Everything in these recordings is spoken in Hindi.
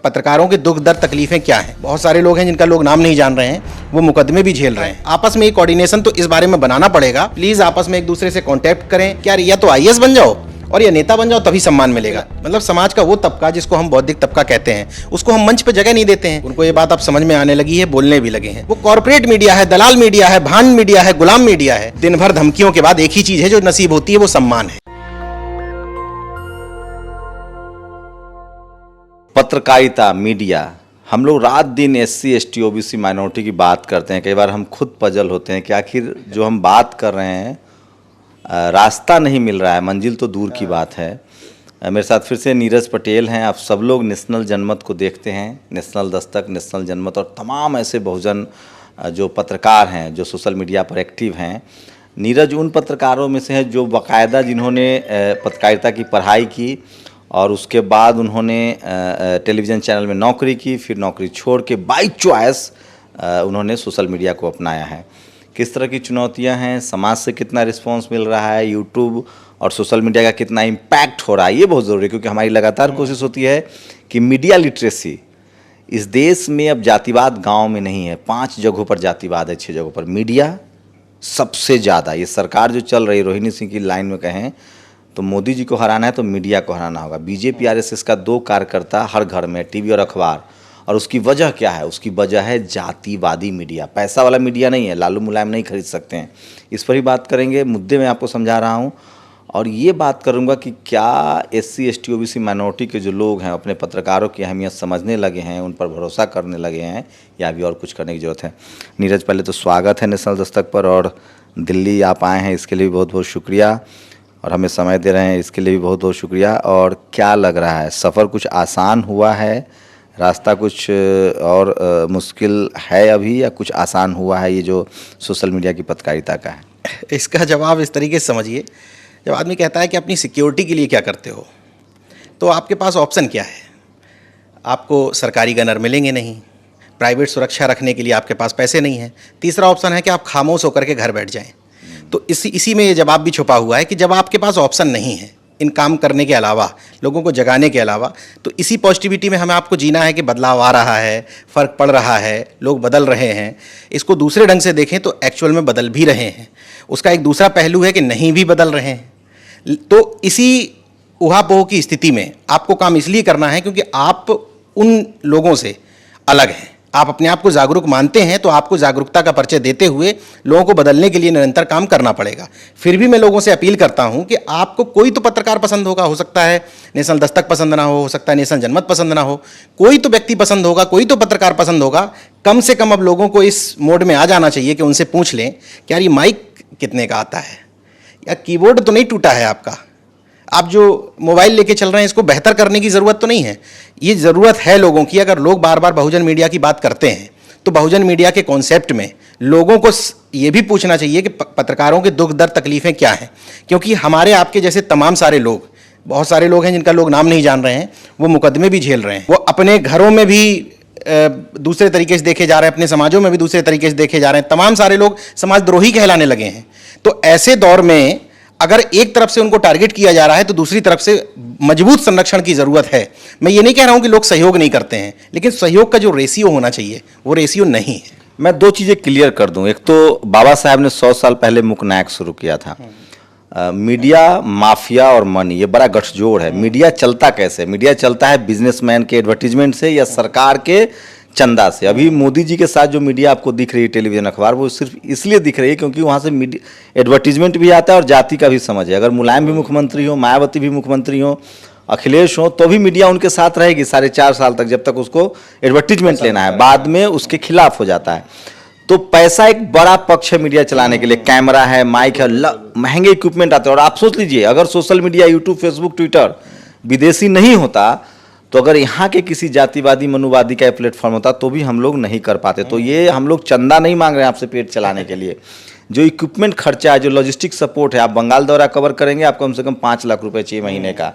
पत्रकारों के दुख दर्द तकलीफें क्या हैं। बहुत सारे लोग हैं जिनका लोग नाम नहीं जान रहे हैं, वो मुकदमे भी झेल रहे हैं। आपस में एक कोऑर्डिनेशन तो इस बारे में बनाना पड़ेगा। प्लीज आपस में एक दूसरे से कांटेक्ट करें। क्या या तो आईएएस बन जाओ और या नेता बन जाओ, तभी सम्मान मिलेगा। मतलब समाज का वो तबका जिसको हम बौद्धिक तबका कहते हैं, उसको हम मंच पे जगह नहीं देते हैं। उनको ये बात अब समझ में आने लगी है, बोलने भी लगे हैं। वो कॉर्पोरेट मीडिया है, दलाल मीडिया है, भांड मीडिया है, गुलाम मीडिया है। दिन भर धमकियों के बाद एक ही चीज है जो नसीब होती है, वो सम्मान है। पत्रकारिता, मीडिया, हम लोग रात दिन एससी, एसटी, ओबीसी, माइनॉरिटी की बात करते हैं। कई बार हम खुद पजल होते हैं कि आखिर जो हम बात कर रहे हैं रास्ता नहीं मिल रहा है, मंजिल तो दूर की बात है। मेरे साथ फिर से नीरज पटेल हैं। आप सब लोग नेशनल जनमत को देखते हैं, नेशनल दस्तक, नेशनल जनमत और तमाम ऐसे बहुजन जो पत्रकार हैं जो सोशल मीडिया पर एक्टिव हैं। नीरज उन पत्रकारों में से हैं जो बाकायदा जिन्होंने पत्रकारिता की पढ़ाई की और उसके बाद उन्होंने टेलीविज़न चैनल में नौकरी की, फिर नौकरी छोड़ के बाय चॉइस उन्होंने सोशल मीडिया को अपनाया है। किस तरह की चुनौतियां हैं, समाज से कितना रिस्पांस मिल रहा है, यूट्यूब और सोशल मीडिया का कितना इम्पैक्ट हो रहा है, ये बहुत ज़रूरी है। क्योंकि हमारी लगातार कोशिश होती है कि मीडिया लिटरेसी इस देश में अब जातिवाद गाँव में नहीं है। 5 जगहों पर जातिवाद है, 6 जगहों पर मीडिया सबसे ज़्यादा। ये सरकार जो चल रही, रोहिणी सिंह की लाइन में कहें तो मोदी जी को हराना है तो मीडिया को हराना होगा। बीजेपी आरएसएस का 2 कार्यकर्ता हर घर में, टीवी और अखबार। और उसकी वजह क्या है? उसकी वजह है जातिवादी मीडिया। पैसा वाला मीडिया नहीं है, लालू मुलायम नहीं खरीद सकते हैं। इस पर ही बात करेंगे, मुद्दे में आपको समझा रहा हूँ। और ये बात करूँगा कि क्या एससी, एसटी, ओबीसी, माइनॉरिटी के जो लोग हैं अपने पत्रकारों की अहमियत समझने लगे हैं, उन पर भरोसा करने लगे हैं, या अभी और कुछ करने की ज़रूरत है। नीरज, पहले तो स्वागत है नेशनल दस्तक पर, और दिल्ली आप आए हैं इसके लिए भी बहुत बहुत शुक्रिया, और हमें समय दे रहे हैं इसके लिए भी बहुत बहुत शुक्रिया। और क्या लग रहा है, सफ़र कुछ आसान हुआ है, रास्ता कुछ और मुश्किल है अभी, या कुछ आसान हुआ है ये जो सोशल मीडिया की पत्रकारिता का है? इसका जवाब इस तरीके से समझिए, जब आदमी कहता है कि अपनी सिक्योरिटी के लिए क्या करते हो, तो आपके पास ऑप्शन क्या है? आपको सरकारी गनर मिलेंगे नहीं, प्राइवेट सुरक्षा रखने के लिए आपके पास पैसे नहीं हैं। तीसरा ऑप्शन है कि आप खामोश होकर के घर बैठ जाएं। तो इसी में ये जवाब भी छुपा हुआ है कि जब आपके पास ऑप्शन नहीं है इन काम करने के अलावा, लोगों को जगाने के अलावा, तो इसी पॉजिटिविटी में हमें आपको जीना है कि बदलाव आ रहा है, फ़र्क पड़ रहा है, लोग बदल रहे हैं। इसको दूसरे ढंग से देखें तो एक्चुअल में बदल भी रहे हैं। उसका एक दूसरा पहलू है कि नहीं भी बदल रहे हैं। तो इसी उहापोह की स्थिति में आपको काम इसलिए करना है क्योंकि आप उन लोगों से अलग हैं। आप अपने आप को जागरूक मानते हैं, तो आपको जागरूकता का परिचय देते हुए लोगों को बदलने के लिए निरंतर काम करना पड़ेगा। फिर भी मैं लोगों से अपील करता हूं कि आपको कोई तो पत्रकार पसंद होगा, हो सकता है नेशनल दस्तक पसंद ना हो सकता है नेशनल जनमत पसंद ना हो, कोई तो व्यक्ति पसंद होगा, कोई तो पत्रकार पसंद होगा। कम से कम अब लोगों को इस मोड में आ जाना चाहिए कि उनसे पूछ लें कि यार ये माइक कितने का आता है, या कीबोर्ड तो नहीं टूटा है आपका, आप जो मोबाइल लेके चल रहे हैं इसको बेहतर करने की ज़रूरत तो नहीं है। ये ज़रूरत है लोगों की। अगर लोग बार बार बहुजन मीडिया की बात करते हैं तो बहुजन मीडिया के कॉन्सेप्ट में लोगों को ये भी पूछना चाहिए कि पत्रकारों के दुख दर्द तकलीफ़ें क्या हैं। क्योंकि हमारे आपके जैसे तमाम सारे लोग, बहुत सारे लोग हैं जिनका लोग नाम नहीं जान रहे हैं, वो मुकदमे भी झेल रहे हैं। वो अपने घरों में भी दूसरे तरीके से देखे जा रहे हैं, अपने समाजों में भी दूसरे तरीके से देखे जा रहे हैं। तमाम सारे लोग समाजद्रोही कहलाने लगे हैं। तो ऐसे दौर में अगर एक तरफ से उनको टारगेट किया जा रहा है तो दूसरी तरफ से मजबूत संरक्षण की ज़रूरत है। मैं ये नहीं कह रहा हूं कि लोग सहयोग नहीं करते हैं, लेकिन सहयोग का जो रेशियो होना चाहिए वो रेशियो नहीं है। मैं 2 चीज़ें क्लियर कर दूं। एक तो बाबा साहब ने 100 साल पहले मुकनायक शुरू किया था। मीडिया, माफिया और मनी, ये बड़ा गठजोड़ है। मीडिया चलता कैसे? मीडिया चलता है बिजनेसमैन के एडवर्टीजमेंट से या सरकार के चंदा से। अभी मोदी जी के साथ जो मीडिया आपको दिख रही है, टेलीविज़न, अखबार, वो सिर्फ इसलिए दिख रही है क्योंकि वहाँ से मीडिया एडवर्टीजमेंट भी आता है और जाति का भी समझ है। अगर मुलायम भी मुख्यमंत्री हो, मायावती भी मुख्यमंत्री हो, अखिलेश हो, तो भी मीडिया उनके साथ रहेगी 4.5 साल तक, जब तक उसको एडवर्टीजमेंट लेना है। बाद में उसके खिलाफ हो जाता है। तो पैसा एक बड़ा पक्ष है मीडिया चलाने के लिए। कैमरा है, माइक है, महंगे इक्विपमेंट आते हैं। और आप सोच लीजिए, अगर social media, YouTube, Facebook, Twitter विदेशी नहीं होता, तो अगर यहाँ के किसी जातिवादी, मनुवादी का प्लेटफॉर्म होता, तो भी हम लोग नहीं कर पाते। तो ये हम लोग चंदा नहीं मांग रहे हैं आपसे पेट चलाने के लिए। जो इक्विपमेंट खर्चा है, जो लॉजिस्टिक सपोर्ट है, आप बंगाल दौरा कवर करेंगे, आपको कम से कम 5 लाख रुपए चाहिए महीने का।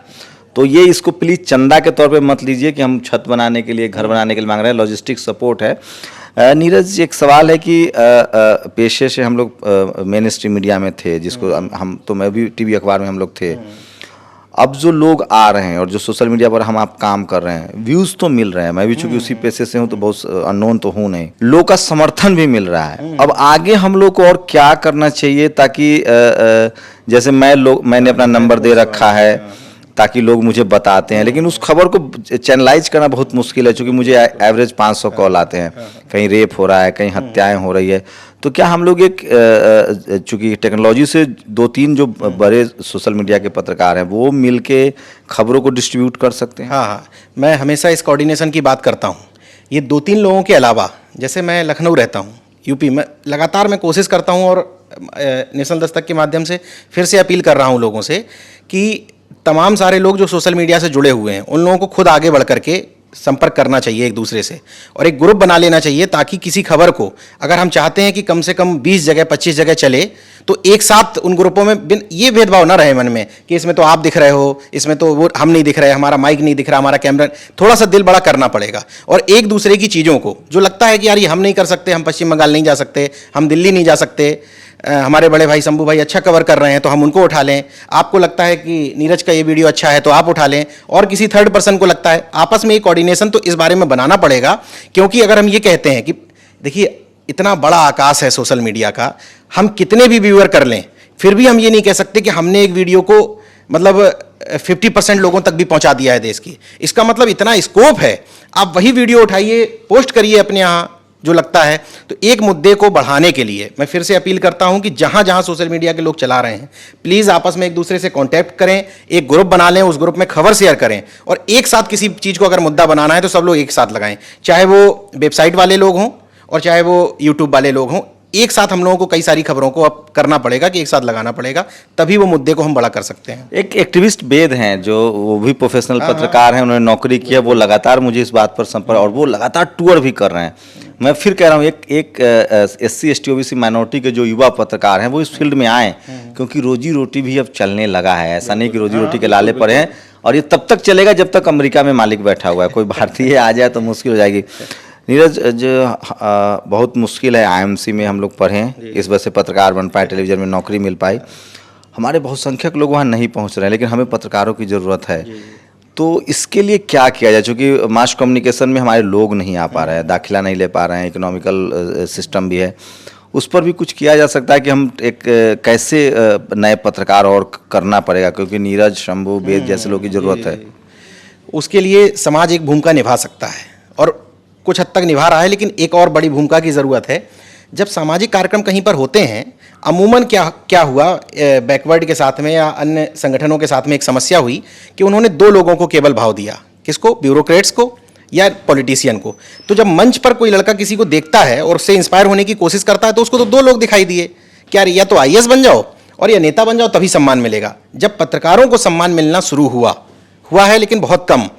तो ये इसको प्लीज़ चंदा के तौर पे मत लीजिए कि हम छत बनाने के लिए, घर बनाने के लिए मांग रहे हैं। लॉजिस्टिक सपोर्ट है। नीरज, एक सवाल है कि पेशे से हम लोग मेन स्ट्रीम मीडिया में थे, जिसको हम तो मैं भी टीवी अखबार में हम लोग थे, अब जो लोग आ रहे हैं और जो सोशल मीडिया पर हम आप काम कर रहे हैं, व्यूज़ तो मिल रहे हैं, मैं भी चूंकि उसी पेशे से हूँ तो बहुत अननोन तो हूँ नहीं, लोग का समर्थन भी मिल रहा है। अब आगे हम लोग को और क्या करना चाहिए ताकि जैसे मैंने अपना नंबर दे रखा है ताकि लोग मुझे बताते हैं, लेकिन उस खबर को चैनलाइज करना बहुत मुश्किल है, क्योंकि मुझे एवरेज 500 कॉल आते हैं, कहीं रेप हो रहा है, कहीं हत्याएं हो रही है। तो क्या हम लोग एक चूंकि टेक्नोलॉजी से 2-3 जो बड़े सोशल मीडिया के पत्रकार हैं वो मिलके खबरों को डिस्ट्रीब्यूट कर सकते हैं? हाँ, मैं हमेशा इस कोऑर्डिनेशन की बात करता हूँ। ये 2-3 लोगों के अलावा, जैसे मैं लखनऊ रहता हूँ, यूपी में लगातार मैं कोशिश करता हूँ और नेशनल दस्तक के माध्यम से फिर से अपील कर रहा हूँ लोगों से कि तमाम सारे लोग जो सोशल मीडिया से जुड़े हुए हैं उन लोगों को खुद आगे बढ़ करके संपर्क करना चाहिए एक दूसरे से, और एक ग्रुप बना लेना चाहिए, ताकि किसी खबर को अगर हम चाहते हैं कि कम से कम 20 जगह 25 जगह चले, तो एक साथ उन ग्रुपों में ये भेदभाव ना रहे मन में कि इसमें तो आप दिख रहे हो, इसमें तो वो हम नहीं दिख रहे, हमारा माइक नहीं दिख रहा, हमारा कैमरा। थोड़ा सा दिल बड़ा करना पड़ेगा और एक दूसरे की चीज़ों को जो लगता है कि यार ये हम नहीं कर सकते, हम पश्चिम बंगाल नहीं जा सकते, हम दिल्ली नहीं जा सकते, हमारे बड़े भाई शंभू भाई अच्छा कवर कर रहे हैं तो हम उनको उठा लें, आपको लगता है कि नीरज का ये वीडियो अच्छा है तो आप उठा लें, और किसी थर्ड पर्सन को लगता है, आपस में एक कोऑर्डिनेशन तो इस बारे में बनाना पड़ेगा। क्योंकि अगर हम ये कहते हैं कि देखिए इतना बड़ा आकाश है सोशल मीडिया का, हम कितने भी व्यूअर कर लें फिर भी हम ये नहीं कह सकते कि हमने एक वीडियो को मतलब 50% लोगों तक भी पहुंचा दिया है देश की। इसका मतलब इतना स्कोप है, आप वही वीडियो उठाइए, पोस्ट करिए अपने यहाँ जो लगता है। तो एक मुद्दे को बढ़ाने के लिए मैं फिर से अपील करता हूं कि जहां जहां सोशल मीडिया के लोग चला रहे हैं, प्लीज़ आपस में एक दूसरे से कांटेक्ट करें, एक ग्रुप बना लें, उस ग्रुप में खबर शेयर करें, और एक साथ किसी चीज़ को अगर मुद्दा बनाना है तो सब लोग एक साथ लगाएं, चाहे वो वेबसाइट वाले लोग हों और चाहे वो यूट्यूब वाले लोग हों। एक साथ हम लोगों को कई सारी खबरों को अब करना पड़ेगा कि एक साथ लगाना पड़ेगा, तभी वो मुद्दे को हम बड़ा कर सकते हैं। एक एक्टिविस्ट वेद हैं जो वो भी प्रोफेशनल पत्रकार हैं, उन्होंने नौकरी किया, वो लगातार मुझे इस बात पर संपर्क, और वो लगातार टूर भी कर रहे हैं। मैं फिर कह रहा हूँ एक SC ST OBC माइनॉरिटी के जो युवा पत्रकार हैं वो इस फील्ड में आए, क्योंकि रोजी रोटी भी अब चलने लगा है। ऐसा नहीं कि रोजी रोटी के लाले पर हैं, और ये तब तक चलेगा जब तक अमेरिका में मालिक बैठा हुआ है। कोई भारतीय आ जाए तो मुश्किल हो जाएगी। नीरज, जो बहुत मुश्किल है, IMC में हम लोग पढ़े, इस वजह से पत्रकार बन पाए, टेलीविज़न में नौकरी मिल पाई। हमारे बहुसंख्यक लोग वहाँ नहीं पहुँच रहे हैं, लेकिन हमें पत्रकारों की ज़रूरत है। तो इसके लिए क्या किया जाए? चूँकि मास कम्युनिकेशन में हमारे लोग नहीं आ पा रहे हैं, दाखिला नहीं ले पा रहे हैं, इकोनॉमिकल सिस्टम भी है, उस पर भी कुछ किया जा सकता है कि हम एक कैसे नए पत्रकार और करना पड़ेगा, क्योंकि नीरज, शंभू, वेद जैसे लोगों की ज़रूरत है। उसके लिए समाज एक भूमिका निभा सकता है और कुछ हद तक निभा रहा है, लेकिन एक और बड़ी भूमिका की ज़रूरत है। जब सामाजिक कार्यक्रम कहीं पर होते हैं, अमूमन क्या हुआ बैकवर्ड के साथ में या अन्य संगठनों के साथ में एक समस्या हुई कि उन्होंने 2 लोगों को केवल भाव दिया। किसको? ब्यूरोक्रेट्स को या पॉलिटिशियन को। तो जब मंच पर कोई लड़का किसी को देखता है और उससे इंस्पायर होने की कोशिश करता है तो उसको तो 2 लोग दिखाई दिए, क्या या तो IAS बन जाओ और या नेता बन जाओ, तभी सम्मान मिलेगा। जब पत्रकारों को सम्मान मिलना शुरू हुआ है, लेकिन बहुत कम,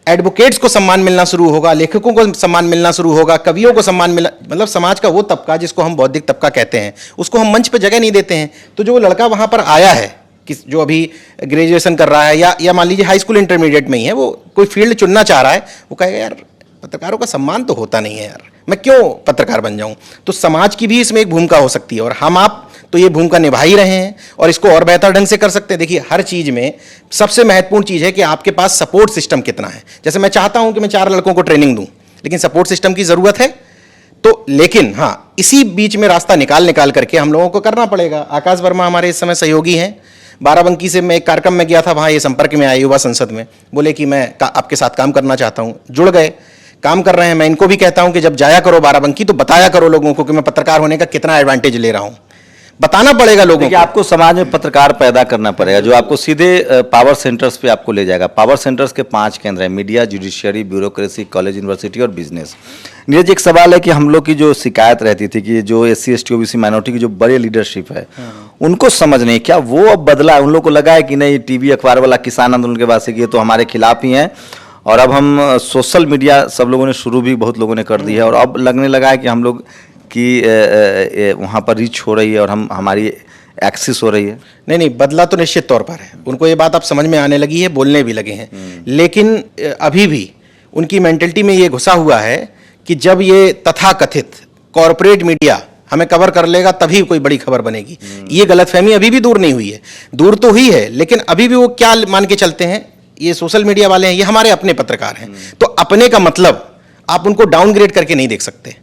एडवोकेट्स को सम्मान मिलना शुरू होगा, लेखकों को सम्मान मिलना शुरू होगा, कवियों को सम्मान मिलना, मतलब समाज का वो तबका जिसको हम बौद्धिक तबका कहते हैं, उसको हम मंच पर जगह नहीं देते हैं। तो जो लड़का वहाँ पर आया है, कि जो अभी ग्रेजुएशन कर रहा है या मान लीजिए हाई स्कूल इंटरमीडिएट में ही है, वो कोई फील्ड चुनना चाह रहा है, वो कहेगा यार पत्रकारों का सम्मान तो होता नहीं है यार, मैं क्यों पत्रकार बन जाऊँ। तो समाज की भी इसमें एक भूमिका हो सकती है, और हम आप तो ये भूमिका निभा ही रहे हैं और इसको और बेहतर ढंग से कर सकते हैं। देखिए, हर चीज़ में सबसे महत्वपूर्ण चीज़ है कि आपके पास सपोर्ट सिस्टम कितना है। जैसे मैं चाहता हूं कि मैं 4 लड़कों को ट्रेनिंग दूं, लेकिन सपोर्ट सिस्टम की ज़रूरत है। तो लेकिन हाँ, इसी बीच में रास्ता निकाल करके हम लोगों को करना पड़ेगा। आकाश वर्मा हमारे इस समय सहयोगी हैं। बाराबंकी से मैं एक कार्यक्रम में गया था, वहाँ ये संपर्क में आए युवा संसद में, बोले कि मैं आपके साथ काम करना चाहता हूँ। जुड़ गए, काम कर रहे हैं। मैं इनको भी कहता हूँ कि जब जाया करो बाराबंकी तो बताया करो लोगों को कि मैं पत्रकार होने का कितना एडवांटेज ले रहा हूँ, बताना पड़ेगा लोगों को। आपको समाज में पत्रकार पैदा करना पड़ेगा जो आपको सीधे पावर सेंटर्स पे आपको ले जाएगा। पावर सेंटर्स के 5 केंद्र हैं: media, judiciary, bureaucracy, college, university और बिजनेस। नीरज, एक सवाल है कि हम लोग की जो शिकायत रहती थी कि जो SC ST OBC माइनॉरिटी की जो बड़े लीडरशिप है, उनको समझ नहीं, क्या वो अब बदला है? उन लोग को लगा है कि नहीं, TV अखबार वाला किसान आंदोलन के बाद से ये तो हमारे खिलाफ ही हैं, और अब हम सोशल मीडिया सब लोगों ने शुरू भी बहुत लोगों ने कर दी है, और अब लगने लगा है कि हम लोग कि वहाँ पर रीच हो रही है और हमारी एक्सेस हो रही है। नहीं, बदला तो निश्चित तौर पर है। उनको ये बात अब समझ में आने लगी है, बोलने भी लगे हैं। लेकिन अभी भी उनकी मेंटलिटी में ये घुसा हुआ है कि जब ये तथाकथित कॉरपोरेट मीडिया हमें कवर कर लेगा तभी कोई बड़ी खबर बनेगी। ये गलतफहमी अभी भी दूर नहीं हुई है, दूर तो हुई है, लेकिन अभी भी वो क्या मान के चलते हैं, ये सोशल मीडिया वाले हैं, ये हमारे अपने पत्रकार हैं, तो अपने का मतलब आप उनको डाउनग्रेड करके नहीं देख सकते।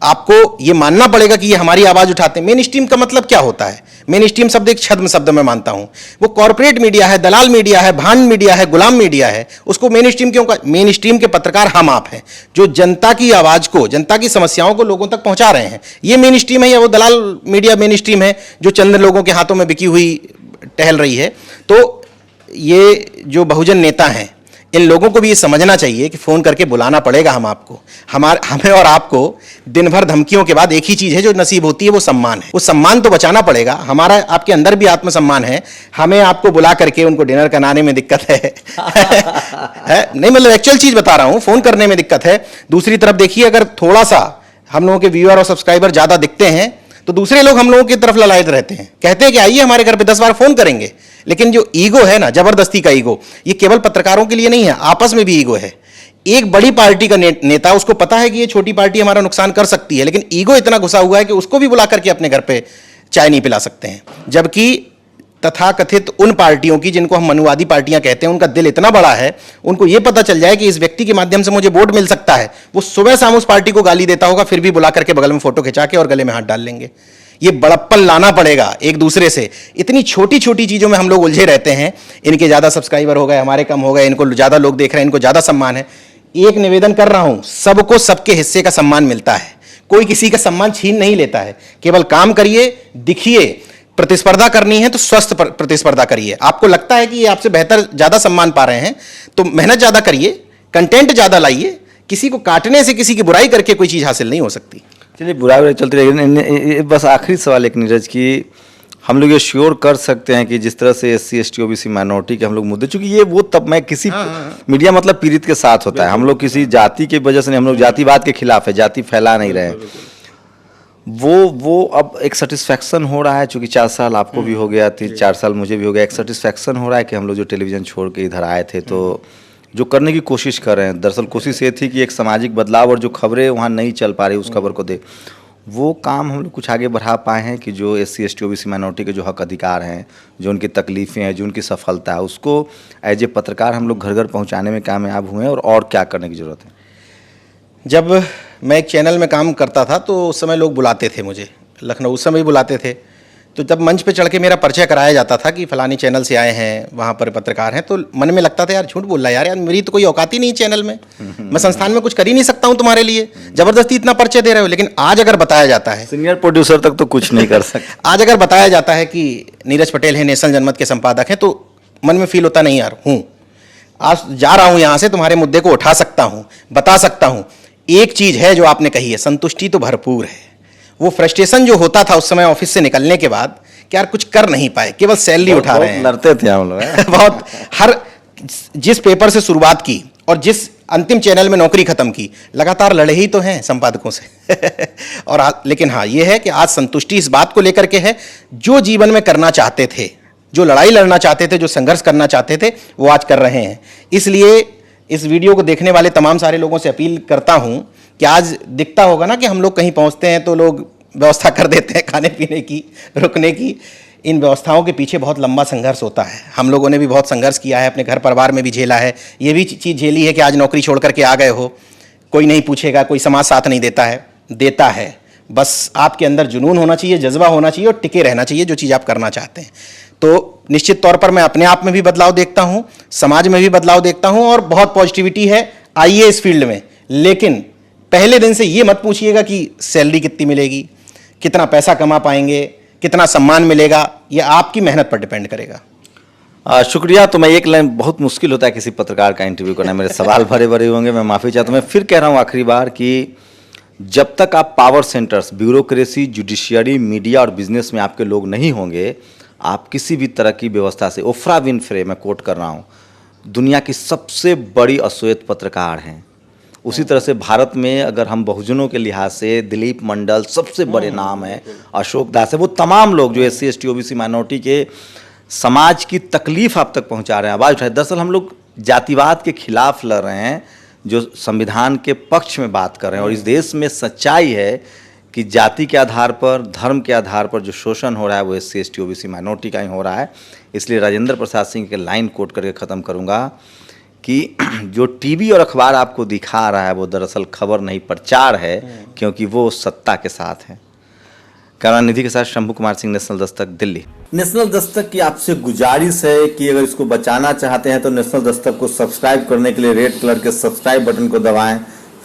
आपको ये मानना पड़ेगा कि ये हमारी आवाज उठाते हैं। मेन स्ट्रीम का मतलब क्या होता है? मेन स्ट्रीम शब्द एक छद्म शब्द मैं मानता हूं। वो कॉर्पोरेट मीडिया है, दलाल मीडिया है, भांड मीडिया है, गुलाम मीडिया है। उसको मेन स्ट्रीम क्यों कहा? मेन स्ट्रीम के पत्रकार हम आप हैं, जो जनता की आवाज को, जनता की समस्याओं को लोगों तक पहुंचा रहे हैं। ये मेन स्ट्रीम है या वो दलाल मीडिया मेन स्ट्रीम है जो चंद लोगों के हाथों में बिकी हुई टहल रही है? तो ये जो बहुजन नेता हैं, इन लोगों को भी ये समझना चाहिए कि फोन करके बुलाना पड़ेगा हम आपको। हमें और आपको दिन भर धमकियों के बाद एक ही चीज है जो नसीब होती है, वो सम्मान है। वो सम्मान तो बचाना पड़ेगा। हमारा आपके अंदर भी आत्मसम्मान है, हमें आपको बुला करके उनको डिनर कराने में दिक्कत है, है? नहीं, मतलब एक्चुअल चीज बता रहा हूं, फोन करने में दिक्कत है। दूसरी तरफ देखिए, अगर थोड़ा सा हम लोगों के व्यूअर और सब्सक्राइबर ज्यादा दिखते हैं तो दूसरे लोग हम लोगों की तरफ ललायत रहते हैं, कहते हैं कि आइए हमारे घर पे 10 बार फोन करेंगे। लेकिन जो ईगो है ना, जबरदस्ती का ईगो, ये केवल पत्रकारों के लिए नहीं है, आपस में भी ईगो है। एक बड़ी पार्टी का नेता, उसको पता है कि ये छोटी पार्टी हमारा नुकसान कर सकती है, लेकिन ईगो इतना घुसा हुआ है कि उसको भी बुला करके अपने घर पे चाय नहीं पिला सकते हैं। जबकि तथाकथित उन पार्टियों की जिनको हम मनुवादी पार्टियां कहते हैं, उनका दिल इतना बड़ा है, उनको यह पता चल जाए कि इस व्यक्ति के माध्यम से मुझे वोट मिल सकता है, वो सुबह शाम उस पार्टी को गाली देता होगा, फिर भी बुला करके बगल में फोटो खिंचा के और गले में हाथ डाल लेंगे। ये बड़प्पन लाना पड़ेगा एक दूसरे से। इतनी छोटी छोटी चीजों में हम लोग उलझे रहते हैं, इनके ज्यादा सब्सक्राइबर हो गए, हमारे कम हो गए, इनको ज्यादा लोग देख रहे हैं, इनको ज्यादा सम्मान है। एक निवेदन कर रहा हूं, सबको सबके हिस्से का सम्मान मिलता है, कोई किसी का सम्मान छीन नहीं लेता है। केवल काम करिए, दिखिए। प्रतिस्पर्धा करनी है तो स्वस्थ प्रतिस्पर्धा करिए। आपको लगता है कि ये आपसे बेहतर ज्यादा सम्मान पा रहे हैं तो मेहनत ज्यादा करिए, कंटेंट ज्यादा लाइए। किसी को काटने से, किसी की बुराई करके कोई चीज हासिल नहीं हो सकती। चलिए, बुराई चलती रहेगी। बस आखिरी सवाल एक नीरज की, हम लोग ये श्योर कर सकते हैं कि जिस तरह से SC ST OBC माइनॉरिटी के हम लोग मुद्दे, चूंकि ये वो तब मैं किसी मीडिया मतलब पीड़ित के साथ होता है, हम लोग किसी जाति की वजह से नहीं, हम लोग जातिवाद के खिलाफ है, जाति फैला नहीं रहे। वो अब एक सेटिस्फैक्शन हो रहा है, चूंकि 4 साल आपको भी हो गया, 4 साल मुझे भी हो गया, एक सेटिस्फैक्शन हो रहा है कि हम लोग जो टेलीविज़न छोड़ के इधर आए थे तो जो करने की कोशिश कर रहे हैं, दरअसल कोशिश ये थी कि एक सामाजिक बदलाव, और जो खबरें वहाँ नहीं चल पा रही उस खबर को दे, वो काम हम लोग कुछ आगे बढ़ा पाए हैं कि जो SC ST OBC माइनॉरिटी के जो हक अधिकार हैं, जो उनकी तकलीफ़ें हैं, जो उनकी सफलता है, उसको एज ए पत्रकार हम लोग घर घर पहुँचाने में कामयाब हुए हैं, और क्या करने की ज़रूरत है? जब मैं एक चैनल में काम करता था तो उस समय लोग बुलाते थे मुझे, लखनऊ उस समय भी बुलाते थे। तो जब मंच पे चढ़ के मेरा परिचय कराया जाता था कि फलानी चैनल से आए हैं, वहाँ पर पत्रकार हैं, तो मन में लगता था यार झूठ बोल रहा है यार, मेरी तो कोई औकात ही नहीं चैनल में, मैं संस्थान में कुछ कर ही नहीं सकता हूँ तुम्हारे लिए, जबरदस्ती इतना परिचय दे रहे हो। लेकिन आज अगर बताया जाता है, सीनियर प्रोड्यूसर तक तो कुछ नहीं कर सकते, आज अगर बताया जाता है कि नीरज पटेल है, नेशनल जनमत के संपादक हैं, तो मन में फील होता नहीं यार हूँ, आज जा रहा हूँ यहाँ से, तुम्हारे मुद्दे को उठा सकता हूँ, बता सकता हूँ। एक चीज है जो आपने कही है, संतुष्टि तो भरपूर है। वो फ्रस्ट्रेशन जो होता था उस समय ऑफिस से निकलने के बाद कि यार कुछ कर नहीं पाए, केवल सैलरी उठा रहे हैं। लड़ते थे हम लोग बहुत, हर जिस पेपर से शुरुआत की और जिस अंतिम चैनल में नौकरी खत्म की, लगातार लड़े ही तो हैं संपादकों से और लेकिन हाँ, ये है कि आज संतुष्टि इस बात को लेकर के है, जो जीवन में करना चाहते थे, जो लड़ाई लड़ना चाहते थे, जो संघर्ष करना चाहते थे, वो आज कर रहे हैं। इसलिए इस वीडियो को देखने वाले तमाम सारे लोगों से अपील करता हूं कि आज दिखता होगा ना कि हम लोग कहीं पहुंचते हैं तो लोग व्यवस्था कर देते हैं खाने पीने की, रुकने की। इन व्यवस्थाओं के पीछे बहुत लंबा संघर्ष होता है। हम लोगों ने भी बहुत संघर्ष किया है, अपने घर परिवार में भी झेला है। ये भी चीज़ झेली है कि आज नौकरी छोड़ करके आ गए हो, कोई नहीं पूछेगा, कोई समाज साथ नहीं देता है, देता है। बस आपके अंदर जुनून होना चाहिए, जज्बा होना चाहिए और टिके रहना चाहिए जो चीज़ आप करना चाहते हैं। तो निश्चित तौर पर मैं अपने आप में भी बदलाव देखता हूं, समाज में भी बदलाव देखता हूं और बहुत पॉजिटिविटी है। आइए इस फील्ड में, लेकिन पहले दिन से ये मत पूछिएगा कि सैलरी कितनी मिलेगी, कितना पैसा कमा पाएंगे, कितना सम्मान मिलेगा। ये आपकी मेहनत पर डिपेंड करेगा। शुक्रिया। तो मैं एक लाइन, बहुत मुश्किल होता है किसी पत्रकार का इंटरव्यू करना, मेरे सवाल भरे भरे होंगे, मैं माफ़ी चाहता हूँ। मैं फिर कह रहा हूँ आखिरी बार कि जब तक आप power centres, bureaucracy, judiciary, media और बिजनेस में आपके लोग नहीं होंगे, आप किसी भी तरह की व्यवस्था से, ओफ्रा विनफ्रे मैं कोट कर रहा हूँ, दुनिया की सबसे बड़ी अश्वेत पत्रकार हैं। उसी तरह से भारत में अगर हम बहुजनों के लिहाज से, दिलीप मंडल सबसे बड़े नाम है, अशोक दास है, वो तमाम लोग जो SC ST OBC माइनॉरिटी के समाज की तकलीफ आप तक पहुंचा रहे हैं, आवाज़ उठाए। दरअसल हम लोग जातिवाद के खिलाफ लड़ रहे हैं, जो संविधान के पक्ष में बात कर रहे हैं। और इस देश में सच्चाई है कि जाति के आधार पर, धर्म के आधार पर जो शोषण हो रहा है वो SC ST OBC माइनॉरिटी का ही हो रहा है। इसलिए राजेंद्र प्रसाद सिंह के लाइन कोट करके ख़त्म करूँगा कि जो टीवी और अखबार आपको दिखा रहा है वो दरअसल खबर नहीं, प्रचार है, क्योंकि वो सत्ता के साथ है। करुणानिधि के साथ शंभू कुमार सिंह, नेशनल दस्तक, दिल्ली। नेशनल दस्तक की आपसे गुजारिश है कि अगर इसको बचाना चाहते हैं तो नेशनल दस्तक को सब्सक्राइब करने के लिए रेड कलर के सब्सक्राइब बटन को दबाएं,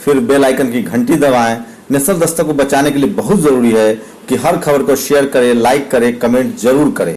फिर बेल आइकन की घंटी दबाएं। नेशनल दस्तक को बचाने के लिए बहुत जरूरी है कि हर खबर को शेयर करें, लाइक करें, कमेंट जरूर करें।